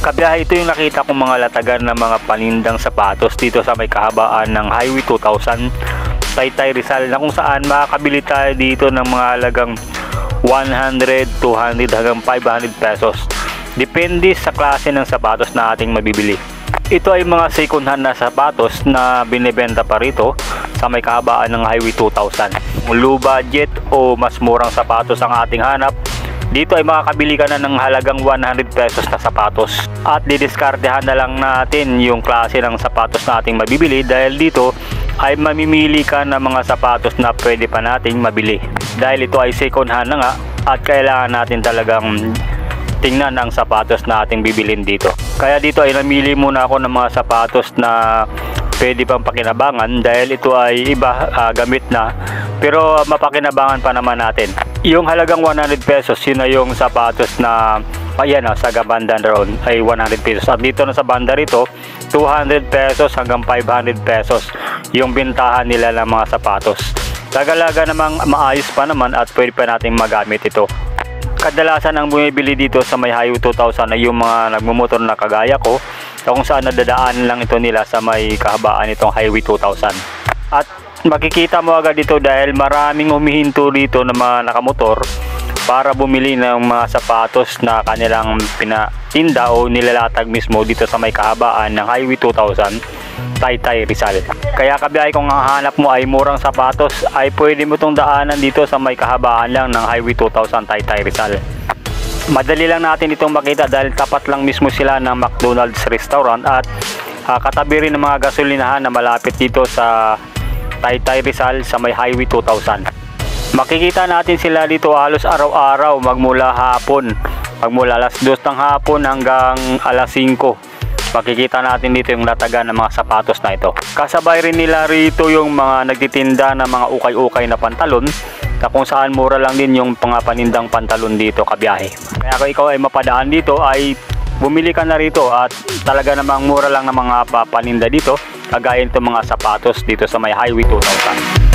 Kabiyahe, ito yung nakita kong mga latagan ng mga panindang sapatos dito sa may kahabaan ng Highway 2000 Taytay Rizal, na kung saan makakabili tayo dito ng mga halagang 100, 200 hanggang 500 pesos. Depende sa klase ng sapatos na ating mabibili. Ito ay mga second hand na sapatos na binibenta pa rito sa may kahabaan ng Highway 2000. Low budget o mas murang sapatos ang ating hanap, dito ay makakabili ka na ng halagang 100 pesos na sapatos. At didiskartehan na lang natin yung klase ng sapatos na ating mabibili, dahil dito ay mamimili ka ng mga sapatos na pwede pa nating mabili. Dahil ito ay second hand na nga, at kailangan natin talagang tingnan ang sapatos na ating bibilin dito. Kaya dito ay namili muna ako ng mga sapatos na pwede pang pakinabangan, dahil ito ay iba, gamit na, pero mapakinabangan pa naman natin. Yung halagang 100 pesos, yun na yung sapatos na ayan, sa banda roon ay 100 pesos. At dito na sa banda rito, 200 pesos hanggang 500 pesos yung bintahan nila ng mga sapatos. Tagalaga namang maayos pa naman at pwede pa natin magamit ito. Kadalasan ang bumibili dito sa may Highway 2000 ay yung mga nagmumotor na kagaya ko, kung saan nadadaan lang ito nila sa may kahabaan itong Highway 2000. At makikita mo agad dito dahil maraming humihinto dito ng mga nakamotor para bumili ng mga sapatos na kanilang pinatinda o nilalatag mismo dito sa may kahabaan ng Highway 2000 Taytay Rizal. Kaya kabiyahe, kung ang hanap mo ay murang sapatos, ay pwede mo itong daanan dito sa may kahabaan lang ng Highway 2000 Taytay Rizal. Madali lang natin itong makita dahil tapat lang mismo sila ng McDonald's restaurant at katabi rin ng mga gasolinahan na malapit dito sa Taytay Rizal sa may Highway 2000. Makikita natin sila dito halos araw-araw magmula alas 2 ng hapon hanggang alas 5. Makikita natin dito yung latagan ng mga sapatos na ito. Kasabay rin nila rito yung mga nagtitinda ng mga ukay-ukay na pantalon, na kung saan mura lang din yung mga panindang pantalon dito kabiyahe. Kaya kung ikaw ay mapadaan dito ay bumili ka na rito, at talaga namang mura lang ng mga paninda dito, kagaya nito mga sapatos dito sa may Highway 2000.